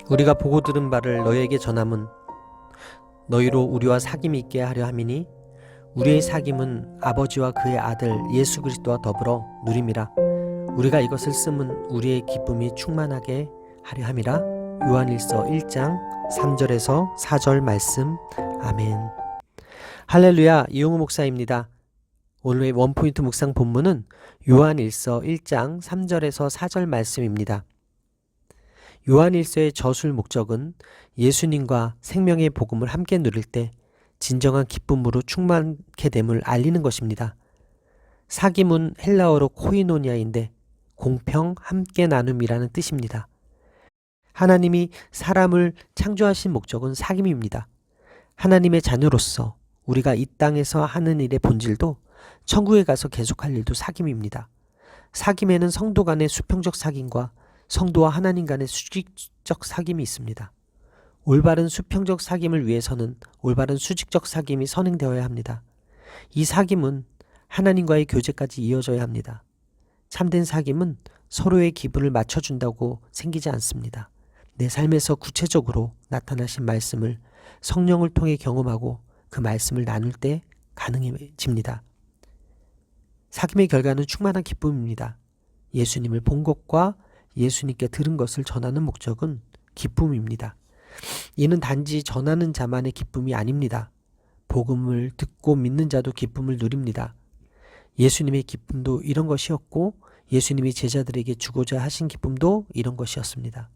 우리가 보고 들은 바를 너희에게 전함은 너희로 우리와 사귐이 있게 하려 함이니 우리의 사귐은 아버지와 그의 아들 예수 그리스도와 더불어 누림이라. 우리가 이것을 쓰면 우리의 기쁨이 충만하게 하려 함이라. 요한일서 1장 3절에서 4절 말씀. 아멘. 할렐루야. 이용우 목사입니다. 오늘의 원포인트 묵상 본문은 요한일서 1장 3절에서 4절 말씀입니다. 요한일서의 저술 목적은 예수님과 생명의 복음을 함께 누릴 때 진정한 기쁨으로 충만케 됨을 알리는 것입니다. 사귐은 헬라어로 코이노니아인데 공평, 함께 나눔이라는 뜻입니다. 하나님이 사람을 창조하신 목적은 사귐입니다. 하나님의 자녀로서 우리가 이 땅에서 하는 일의 본질도 천국에 가서 계속할 일도 사귐입니다. 사귐에는 성도 간의 수평적 사귐과 성도와 하나님 간의 수직적 사귐이 있습니다. 올바른 수평적 사귐을 위해서는 올바른 수직적 사귐이 선행되어야 합니다. 이 사귐은 하나님과의 교제까지 이어져야 합니다. 참된 사귐은 서로의 기분을 맞춰준다고 생기지 않습니다. 내 삶에서 구체적으로 나타나신 말씀을 성령을 통해 경험하고 그 말씀을 나눌 때 가능해집니다. 사귐의 결과는 충만한 기쁨입니다. 예수님을 본 것과 예수님께 들은 것을 전하는 목적은 기쁨입니다. 이는 단지 전하는 자만의 기쁨이 아닙니다. 복음을 듣고 믿는 자도 기쁨을 누립니다. 예수님의 기쁨도 이런 것이었고 예수님이 제자들에게 주고자 하신 기쁨도 이런 것이었습니다.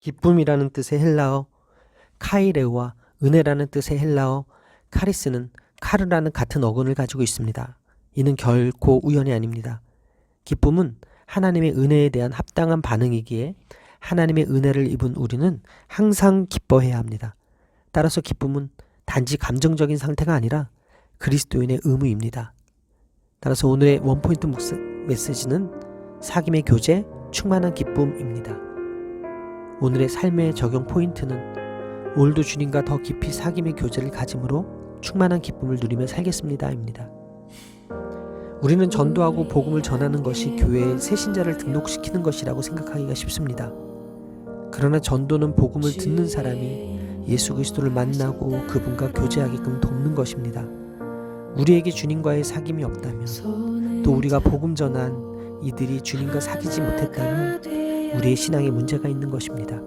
기쁨이라는 뜻의 헬라어 카이레오와 은혜라는 뜻의 헬라어 카리스는 카르라는 같은 어근을 가지고 있습니다. 이는 결코 우연이 아닙니다. 기쁨은 하나님의 은혜에 대한 합당한 반응이기에 하나님의 은혜를 입은 우리는 항상 기뻐해야 합니다. 따라서 기쁨은 단지 감정적인 상태가 아니라 그리스도인의 의무입니다. 따라서 오늘의 원포인트 메시지는 사귐의 교제, 충만한 기쁨입니다. 오늘의 삶의 적용 포인트는 오늘도 주님과 더 깊이 사귐의 교제를 가짐으로 충만한 기쁨을 누리며 살겠습니다입니다. 우리는 전도하고 복음을 전하는 것이 교회에 새신자를 등록시키는 것이라고 생각하기가 쉽습니다. 그러나 전도는 복음을 듣는 사람이 예수 그리스도를 만나고 그분과 교제하게끔 돕는 것입니다. 우리에게 주님과의 사귐이 없다면 또 우리가 복음 전한 이들이 주님과 사귀지 못했다면 우리의 신앙에 문제가 있는 것입니다.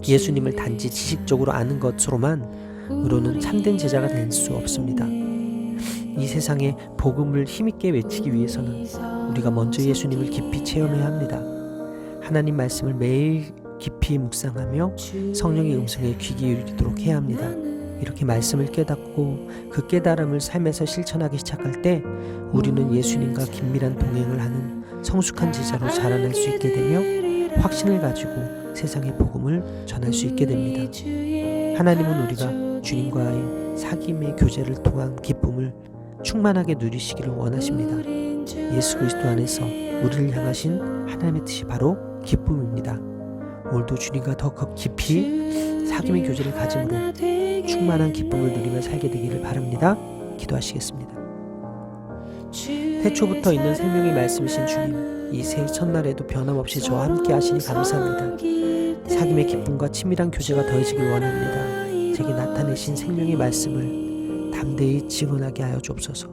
예수님을 단지 지식적으로 아는 것으로만으로는 참된 제자가 될 수 없습니다. 이 세상에 복음을 힘있게 외치기 위해서는 우리가 먼저 예수님을 깊이 체험해야 합니다. 하나님 말씀을 매일 깊이 묵상하며 성령의 음성에 귀 기울이도록 해야 합니다. 이렇게 말씀을 깨닫고 그 깨달음을 삶에서 실천하기 시작할 때 우리는 예수님과 긴밀한 동행을 하는 성숙한 제자로 자라날 수 있게 되며 확신을 가지고 세상의 복음을 전할 수 있게 됩니다. 하나님은 우리가 주님과의 사귐의 교제를 통한 기쁨을 충만하게 누리시기를 원하십니다. 예수 그리스도 안에서 우리를 향하신 하나님의 뜻이 바로 기쁨입니다. 오늘도 주님과 더 깊이 사귐의 교제를 가짐으로 충만한 기쁨을 누리며 살게 되기를 바랍니다. 기도하시겠습니다. 태초부터 있는 생명의 말씀이신 주님, 이 새해 첫날에도 변함없이 저와 함께 하시니 감사합니다. 사귐의 기쁨과 친밀한 교제가 더해지길 원합니다. 제게 나타내신 생명의 말씀을 담대히 증언하게 하여 주옵소서.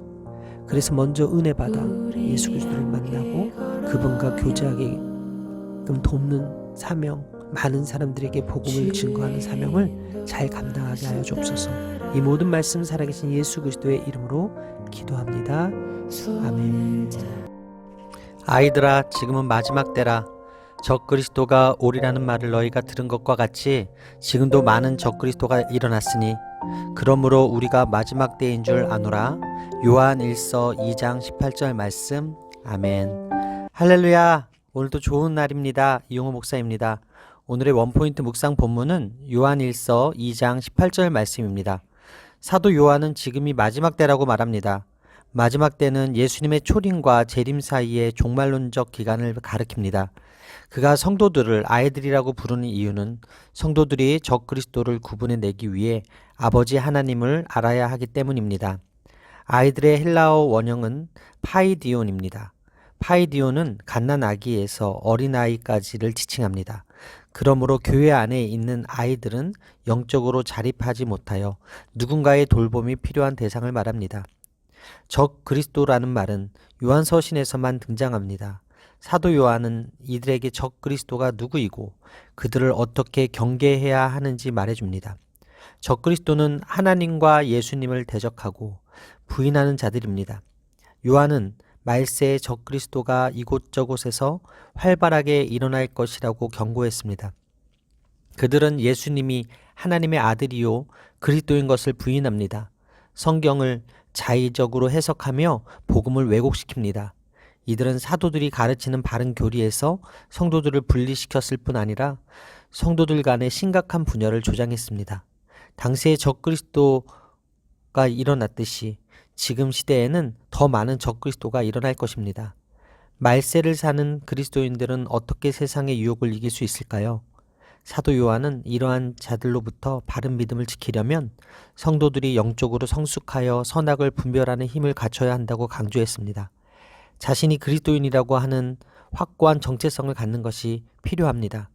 그래서 먼저 은혜 받아 예수 그리스도를 만나고 그분과 교제하게끔 돕는 사명, 많은 사람들에게 복음을 증거하는 사명을 잘 감당하게 하여 주옵소서. 이 모든 말씀 살아계신 예수 그리스도의 이름으로 기도합니다. 아멘. 아이들아, 지금은 마지막 때라. 적그리스도가 오리라는 말을 너희가 들은 것과 같이 지금도 많은 적그리스도가 일어났으니 그러므로 우리가 마지막 때인 줄 아노라. 요한일서 2장 18절 말씀. 아멘. 할렐루야. 오늘도 좋은 날입니다. 이용우 목사입니다. 오늘의 원포인트 묵상 본문은 요한일서 2장 18절 말씀입니다. 사도 요한은 지금이 마지막 때라고 말합니다. 마지막 때는 예수님의 초림과 재림 사이의 종말론적 기간을 가리킵니다. 그가 성도들을 아이들이라고 부르는 이유는 성도들이 적그리스도를 구분해내기 위해 아버지 하나님을 알아야 하기 때문입니다. 아이들의 헬라어 원형은 파이디온입니다. 파이디온은 갓난아기에서 어린아이까지를 지칭합니다. 그러므로 교회 안에 있는 아이들은 영적으로 자립하지 못하여 누군가의 돌봄이 필요한 대상을 말합니다. 적 그리스도라는 말은 요한서신에서만 등장합니다. 사도 요한은 이들에게 적 그리스도가 누구이고 그들을 어떻게 경계해야 하는지 말해줍니다. 적 그리스도는 하나님과 예수님을 대적하고 부인하는 자들입니다. 요한은 말세의 적 그리스도가 이곳저곳에서 활발하게 일어날 것이라고 경고했습니다. 그들은 예수님이 하나님의 아들이요 그리스도인 것을 부인합니다. 성경을 자의적으로 해석하며 복음을 왜곡시킵니다. 이들은 사도들이 가르치는 바른 교리에서 성도들을 분리시켰을 뿐 아니라 성도들 간의 심각한 분열을 조장했습니다. 당시의 적 그리스도가 일어났듯이 지금 시대에는 더 많은 적 그리스도가 일어날 것입니다. 말세를 사는 그리스도인들은 어떻게 세상의 유혹을 이길 수 있을까요? 사도 요한은 이러한 자들로부터 바른 믿음을 지키려면 성도들이 영적으로 성숙하여 선악을 분별하는 힘을 갖춰야 한다고 강조했습니다. 자신이 그리스도인이라고 하는 확고한 정체성을 갖는 것이 필요합니다.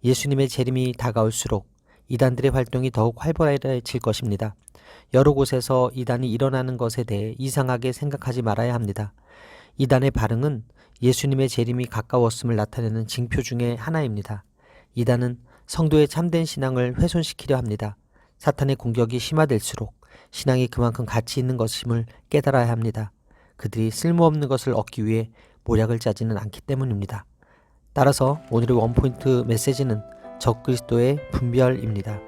예수님의 재림이 다가올수록 이단들의 활동이 더욱 활발해질 것입니다. 여러 곳에서 이단이 일어나는 것에 대해 이상하게 생각하지 말아야 합니다. 이단의 발흥은 예수님의 재림이 가까웠음을 나타내는 징표 중에 하나입니다. 이단은 성도의 참된 신앙을 훼손시키려 합니다. 사탄의 공격이 심화될수록 신앙이 그만큼 가치 있는 것임을 깨달아야 합니다. 그들이 쓸모없는 것을 얻기 위해 모략을 짜지는 않기 때문입니다. 따라서 오늘의 원포인트 메시지는 적 그리스도의 분별입니다.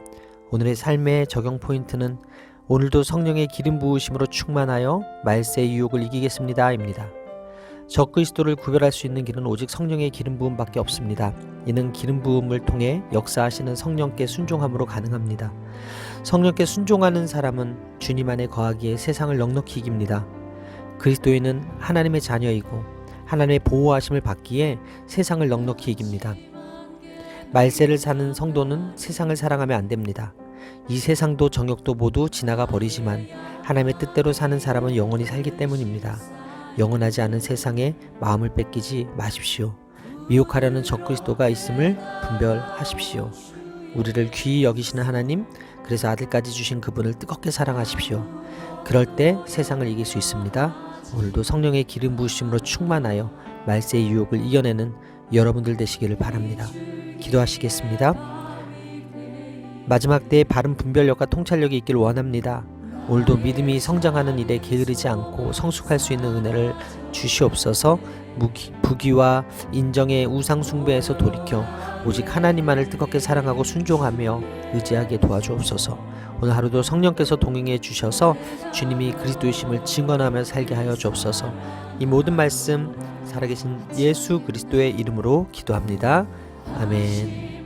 오늘의 삶의 적용 포인트는 오늘도 성령의 기름 부으심으로 충만하여 말세의 유혹을 이기겠습니다 입니다. 적 그리스도를 구별할 수 있는 길은 오직 성령의 기름 부음밖에 없습니다. 이는 기름 부음을 통해 역사하시는 성령께 순종함으로 가능합니다. 성령께 순종하는 사람은 주님 안에 거하기에 세상을 넉넉히 이깁니다. 그리스도인은 하나님의 자녀이고 하나님의 보호하심을 받기에 세상을 넉넉히 이깁니다. 말세를 사는 성도는 세상을 사랑하면 안 됩니다. 이 세상도 정욕도 모두 지나가 버리지만 하나님의 뜻대로 사는 사람은 영원히 살기 때문입니다. 영원하지 않은 세상에 마음을 뺏기지 마십시오. 미혹하려는 적 그리스도가 있음을 분별하십시오. 우리를 귀히 여기시는 하나님, 그래서 아들까지 주신 그분을 뜨겁게 사랑하십시오. 그럴 때 세상을 이길 수 있습니다. 오늘도 성령의 기름 부으심으로 충만하여 말세의 유혹을 이겨내는 여러분들 되시기를 바랍니다. 기도하시겠습니다. 마지막 때에 바른 분별력과 통찰력이 있길 원합니다. 오늘도 믿음이 성장하는 일에 게으르지 않고 성숙할 수 있는 은혜를 주시옵소서. 부귀와 인정의 우상 숭배에서 돌이켜 오직 하나님만을 뜨겁게 사랑하고 순종하며 의지하게 도와주옵소서. 오늘 하루도 성령께서 동행해 주셔서 주님이 그리스도이심을 증언하며 살게 하여 주옵소서. 이 모든 말씀 살아계신 예수 그리스도의 이름으로 기도합니다. 아멘.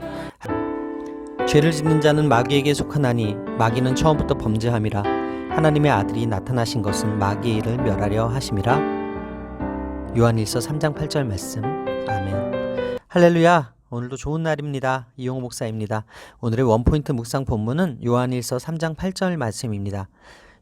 죄를 짓는 자는 마귀에게 속하나니 마귀는 처음부터 범죄함이라. 하나님의 아들이 나타나신 것은 마귀의 일을 멸하려 하심이라. 요한일서 3장 8절 말씀. 아멘. 할렐루야. 오늘도 좋은 날입니다. 이용호 목사입니다. 오늘의 원포인트 묵상 본문은 요한일서 3장 8절 말씀입니다.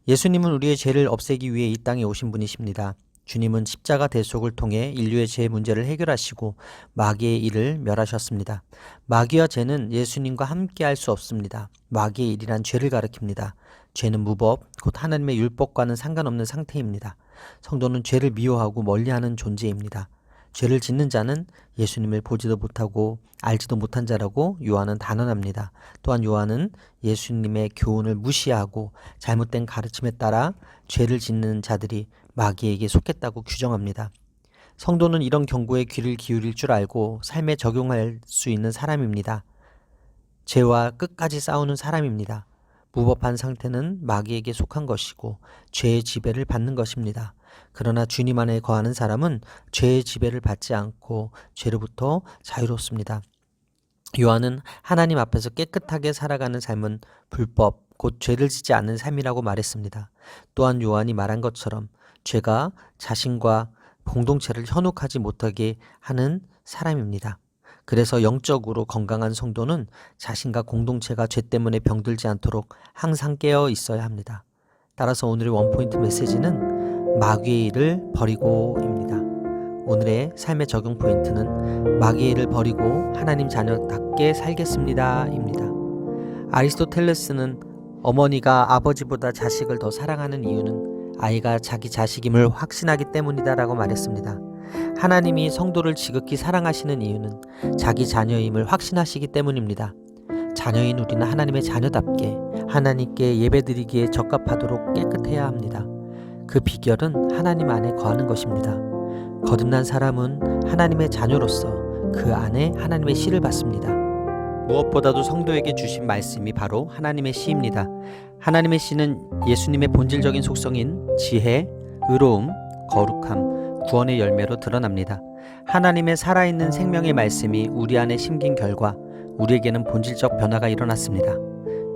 예수님은 우리의 죄를 없애기 위해 이 땅에 오신 분이십니다. 주님은 십자가 대속을 통해 인류의 죄 문제를 해결하시고 마귀의 일을 멸하셨습니다. 마귀와 죄는 예수님과 함께 할 수 없습니다. 마귀의 일이란 죄를 가리킵니다. 죄는 무법, 곧 하나님의 율법과는 상관없는 상태입니다. 성도는 죄를 미워하고 멀리하는 존재입니다. 죄를 짓는 자는 예수님을 보지도 못하고 알지도 못한 자라고 요한은 단언합니다. 또한 요한은 예수님의 교훈을 무시하고 잘못된 가르침에 따라 죄를 짓는 자들이 마귀에게 속했다고 규정합니다. 성도는 이런 경고에 귀를 기울일 줄 알고 삶에 적용할 수 있는 사람입니다. 죄와 끝까지 싸우는 사람입니다. 무법한 상태는 마귀에게 속한 것이고 죄의 지배를 받는 것입니다. 그러나 주님 안에 거하는 사람은 죄의 지배를 받지 않고 죄로부터 자유롭습니다. 요한은 하나님 앞에서 깨끗하게 살아가는 삶은 불법, 곧 죄를 짓지 않는 삶이라고 말했습니다. 또한 요한이 말한 것처럼 죄가 자신과 공동체를 현혹하지 못하게 하는 사람입니다. 그래서 영적으로 건강한 성도는 자신과 공동체가 죄 때문에 병들지 않도록 항상 깨어 있어야 합니다. 따라서 오늘의 원포인트 메시지는 마귀의 일을 버리고입니다. 오늘의 삶의 적용 포인트는 마귀의 일을 버리고 하나님 자녀답게 살겠습니다 입니다. 아리스토텔레스는 어머니가 아버지보다 자식을 더 사랑하는 이유는 아이가 자기 자식임을 확신하기 때문이다 라고 말했습니다. 하나님이 성도를 지극히 사랑하시는 이유는 자기 자녀임을 확신하시기 때문입니다. 자녀인 우리는 하나님의 자녀답게 하나님께 예배드리기에 적합하도록 깨끗해야 합니다. 그 비결은 하나님 안에 거하는 것입니다. 거듭난 사람은 하나님의 자녀로서 그 안에 하나님의 씨를 받습니다. 무엇보다도 성도에게 주신 말씀이 바로 하나님의 씨입니다. 하나님의 씨는 예수님의 본질적인 속성인 지혜, 의로움, 거룩함, 구원의 열매로 드러납니다. 하나님의 살아있는 생명의 말씀이 우리 안에 심긴 결과 우리에게는 본질적 변화가 일어났습니다.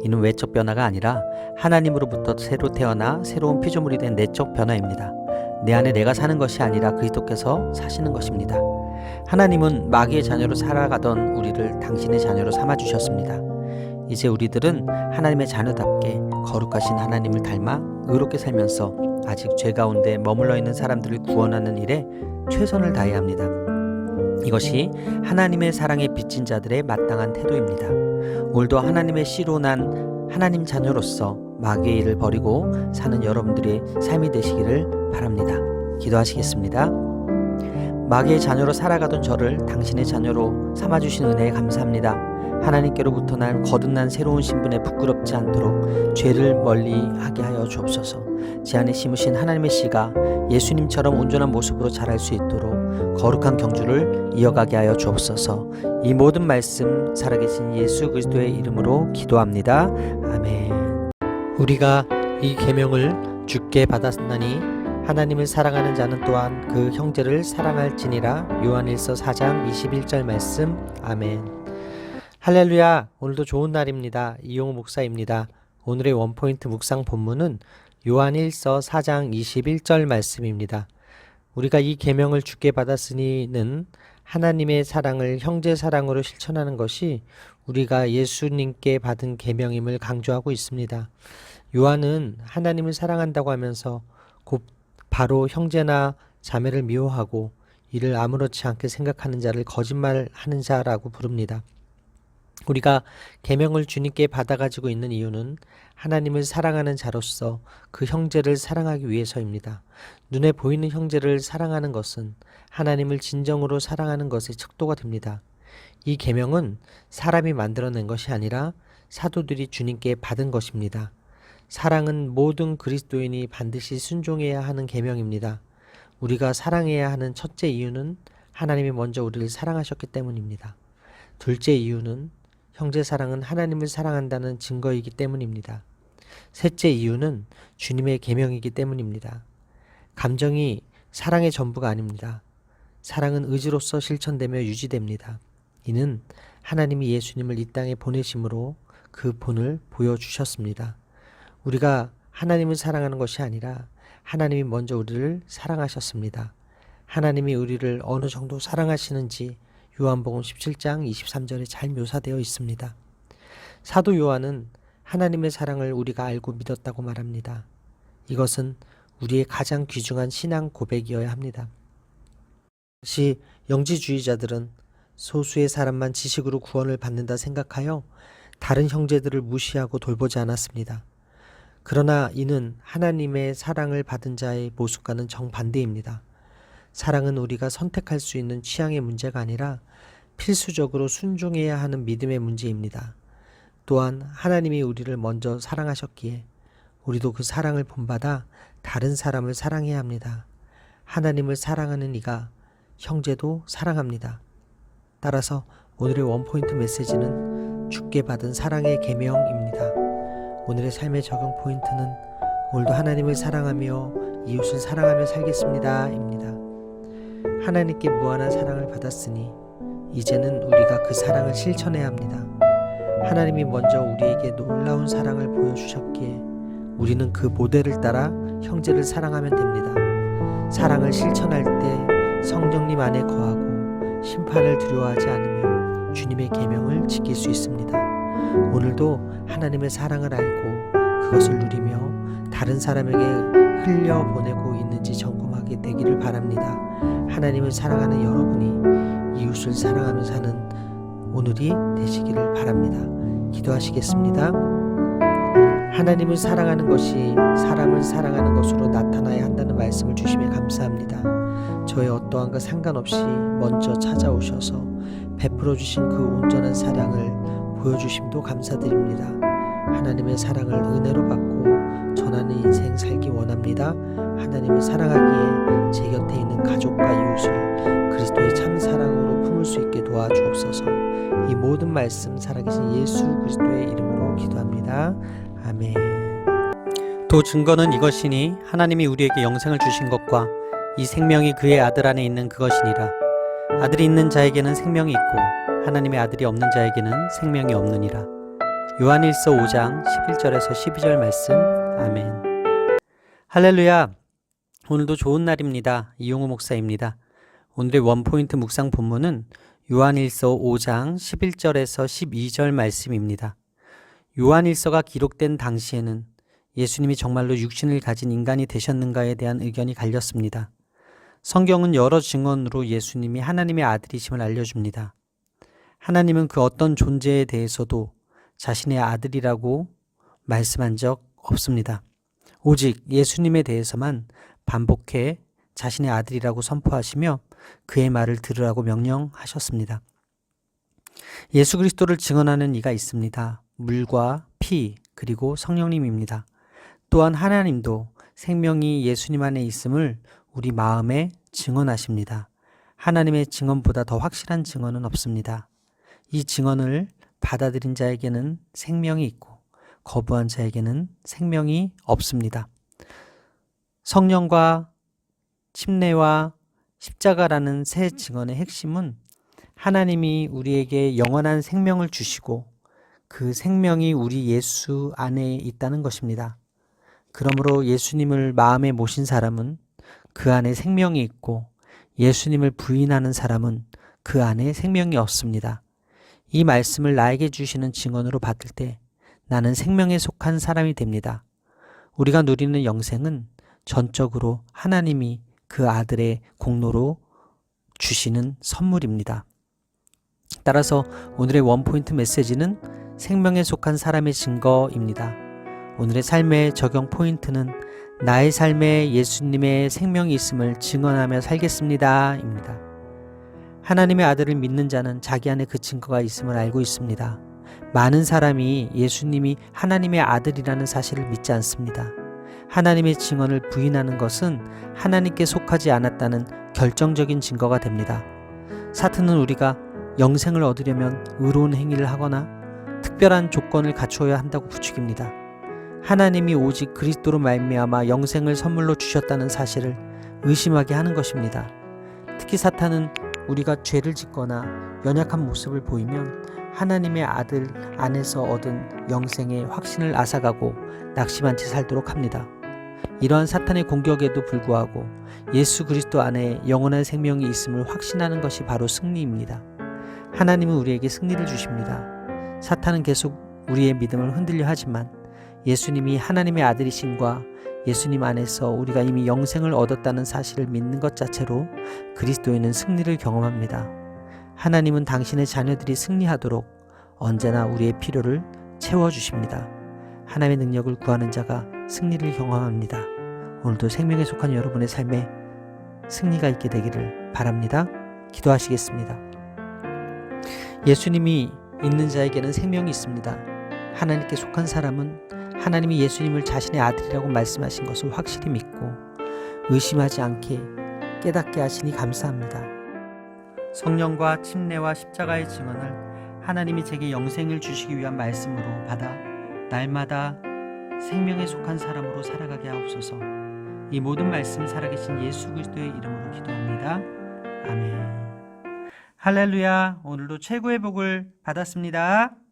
이는 외적 변화가 아니라 하나님으로부터 새로 태어나 새로운 피조물이 된 내적 변화입니다. 내 안에 내가 사는 것이 아니라 그리스도께서 사시는 것입니다. 하나님은 마귀의 자녀로 살아가던 우리를 당신의 자녀로 삼아주셨습니다. 이제 우리들은 하나님의 자녀답게 거룩하신 하나님을 닮아 의롭게 살면서 아직 죄 가운데 머물러 있는 사람들을 구원하는 일에 최선을 다해야 합니다. 이것이 하나님의 사랑에 빚진 자들의 마땅한 태도입니다. 오늘도 하나님의 씨로 난 하나님 자녀로서 마귀의 일을 버리고 사는 여러분들의 삶이 되시기를 바랍니다. 기도하시겠습니다. 마귀의 자녀로 살아가던 저를 당신의 자녀로 삼아주신 은혜에 감사합니다. 하나님께로부터 난 거듭난 새로운 신분에 부끄럽지 않도록 죄를 멀리하게 하여 주옵소서. 제 안에 심으신 하나님의 씨가 예수님처럼 온전한 모습으로 자랄 수 있도록 거룩한 경주를 이어가게 하여 주옵소서. 이 모든 말씀 살아계신 예수 그리스도의 이름으로 기도합니다. 아멘. 우리가 이 계명을 주께 받았나니 하나님을 사랑하는 자는 또한 그 형제를 사랑할지니라. 요한일서 4장 21절 말씀. 아멘. 할렐루야. 오늘도 좋은 날입니다. 이용우 목사입니다. 오늘의 원포인트 묵상 본문은 요한일서 4장 21절 말씀입니다. 우리가 이 계명을 주께 받았으니는 하나님의 사랑을 형제 사랑으로 실천하는 것이 우리가 예수님께 받은 계명임을 강조하고 있습니다. 요한은 하나님을 사랑한다고 하면서 곧 바로 형제나 자매를 미워하고 이를 아무렇지 않게 생각하는 자를 거짓말하는 자라고 부릅니다. 우리가 계명을 주님께 받아가지고 있는 이유는 하나님을 사랑하는 자로서 그 형제를 사랑하기 위해서입니다. 눈에 보이는 형제를 사랑하는 것은 하나님을 진정으로 사랑하는 것의 척도가 됩니다. 이 계명은 사람이 만들어낸 것이 아니라 사도들이 주님께 받은 것입니다. 사랑은 모든 그리스도인이 반드시 순종해야 하는 계명입니다. 우리가 사랑해야 하는 첫째 이유는 하나님이 먼저 우리를 사랑하셨기 때문입니다. 둘째 이유는 형제 사랑은 하나님을 사랑한다는 증거이기 때문입니다. 셋째 이유는 주님의 계명이기 때문입니다. 감정이 사랑의 전부가 아닙니다. 사랑은 의지로서 실천되며 유지됩니다. 이는 하나님이 예수님을 이 땅에 보내심으로 그 본을 보여주셨습니다. 우리가 하나님을 사랑하는 것이 아니라 하나님이 먼저 우리를 사랑하셨습니다. 하나님이 우리를 어느 정도 사랑하시는지 요한복음 17장 23절에 잘 묘사되어 있습니다. 사도 요한은 하나님의 사랑을 우리가 알고 믿었다고 말합니다. 이것은 우리의 가장 귀중한 신앙 고백이어야 합니다. 당시 영지주의자들은 소수의 사람만 지식으로 구원을 받는다 생각하여 다른 형제들을 무시하고 돌보지 않았습니다. 그러나 이는 하나님의 사랑을 받은 자의 모습과는 정반대입니다. 사랑은 우리가 선택할 수 있는 취향의 문제가 아니라 필수적으로 순종해야 하는 믿음의 문제입니다. 또한 하나님이 우리를 먼저 사랑하셨기에 우리도 그 사랑을 본받아 다른 사람을 사랑해야 합니다. 하나님을 사랑하는 이가 형제도 사랑합니다. 따라서 오늘의 원포인트 메시지는 주께 받은 사랑의 계명입니다. 오늘의 삶의 적용 포인트는 오늘도 하나님을 사랑하며 이웃을 사랑하며 살겠습니다 입니다. 하나님께 무한한 사랑을 받았으니 이제는 우리가 그 사랑을 실천해야 합니다. 하나님이 먼저 우리에게 놀라운 사랑을 보여주셨기에 우리는 그 모델을 따라 형제를 사랑하면 됩니다. 사랑을 실천할 때 성령님 안에 거하고 심판을 두려워하지 않으며 주님의 계명을 지킬 수 있습니다. 오늘도 하나님의 사랑을 알고 그것을 누리며 다른 사람에게 흘려보내고 있는지 점검하게 되기를 바랍니다. 하나님을 사랑하는 여러분이 이웃을 사랑하며 사는 오늘이 되시기를 바랍니다. 기도하시겠습니다. 하나님을 사랑하는 것이 사람을 사랑하는 것으로 나타나야 한다는 말씀을 주시며 감사합니다. 저의 어떠한과 상관없이 먼저 찾아오셔서 베풀어 주신 그 온전한 사랑을 보여주심도 감사드립니다. 하나님의 사랑을 은혜로 받고 전하는 인생 살기 원합니다. 하나님을 사랑하기에 제 곁에 있는 가족과 이웃을 그리스도의 참 사랑으로 품을 수 있게 도와주옵소서. 이 모든 말씀 살아계신 예수 그리스도의 이름으로 기도합니다. 아멘. 또 증거는 이것이니 하나님이 우리에게 영생을 주신 것과 이 생명이 그의 아들 안에 있는 그것이니라. 아들이 있는 자에게는 생명이 있고 하나님의 아들이 없는 자에게는 생명이 없느니라. 요한일서 5장 11절에서 12절 말씀. 아멘. 할렐루야. 오늘도 좋은 날입니다. 이용우 목사입니다. 오늘의 원포인트 묵상 본문은 요한일서 5장 11절에서 12절 말씀입니다. 요한일서가 기록된 당시에는 예수님이 정말로 육신을 가진 인간이 되셨는가에 대한 의견이 갈렸습니다. 성경은 여러 증언으로 예수님이 하나님의 아들이심을 알려줍니다. 하나님은 그 어떤 존재에 대해서도 자신의 아들이라고 말씀한 적 없습니다. 오직 예수님에 대해서만 반복해 자신의 아들이라고 선포하시며 그의 말을 들으라고 명령하셨습니다. 예수 그리스도를 증언하는 이가 있습니다. 물과 피 그리고 성령님입니다. 또한 하나님도 생명이 예수님 안에 있음을 우리 마음에 증언하십니다. 하나님의 증언보다 더 확실한 증언은 없습니다. 이 증언을 받아들인 자에게는 생명이 있고 거부한 자에게는 생명이 없습니다. 성령과 침례와 십자가라는 새 증언의 핵심은 하나님이 우리에게 영원한 생명을 주시고 그 생명이 우리 예수 안에 있다는 것입니다. 그러므로 예수님을 마음에 모신 사람은 그 안에 생명이 있고 예수님을 부인하는 사람은 그 안에 생명이 없습니다. 이 말씀을 나에게 주시는 증언으로 받을 때 나는 생명에 속한 사람이 됩니다. 우리가 누리는 영생은 전적으로 하나님이 그 아들의 공로로 주시는 선물입니다. 따라서 오늘의 원포인트 메시지는 생명에 속한 사람의 증거입니다. 오늘의 삶의 적용 포인트는 나의 삶에 예수님의 생명이 있음을 증언하며 살겠습니다 입니다. 하나님의 아들을 믿는 자는 자기 안에 그 증거가 있음을 알고 있습니다. 많은 사람이 예수님이 하나님의 아들이라는 사실을 믿지 않습니다. 하나님의 증언을 부인하는 것은 하나님께 속하지 않았다는 결정적인 증거가 됩니다. 사탄은 우리가 영생을 얻으려면 의로운 행위를 하거나 특별한 조건을 갖추어야 한다고 부추깁니다. 하나님이 오직 그리스도로 말미암아 영생을 선물로 주셨다는 사실을 의심하게 하는 것입니다. 특히 사탄은 우리가 죄를 짓거나 연약한 모습을 보이면 하나님의 아들 안에서 얻은 영생의 확신을 앗아가고 낙심한 채 살도록 합니다. 이러한 사탄의 공격에도 불구하고 예수 그리스도 안에 영원한 생명이 있음을 확신하는 것이 바로 승리입니다. 하나님은 우리에게 승리를 주십니다. 사탄은 계속 우리의 믿음을 흔들려 하지만 예수님이 하나님의 아들이심과 예수님 안에서 우리가 이미 영생을 얻었다는 사실을 믿는 것 자체로 그리스도에는 승리를 경험합니다. 하나님은 당신의 자녀들이 승리하도록 언제나 우리의 필요를 채워주십니다. 하나님의 능력을 구하는 자가 승리를 경험합니다. 오늘도 생명에 속한 여러분의 삶에 승리가 있게 되기를 바랍니다. 기도하시겠습니다. 예수님이 있는 자에게는 생명이 있습니다. 하나님께 속한 사람은 하나님이 예수님을 자신의 아들이라고 말씀하신 것을 확실히 믿고 의심하지 않게 깨닫게 하시니 감사합니다. 성령과 침례와 십자가의 증언을 하나님이 제게 영생을 주시기 위한 말씀으로 받아 날마다 생명에 속한 사람으로 살아가게 하옵소서. 이 모든 말씀 살아계신 예수 그리스도의 이름으로 기도합니다. 아멘. 할렐루야. 오늘도 최고의 복을 받았습니다.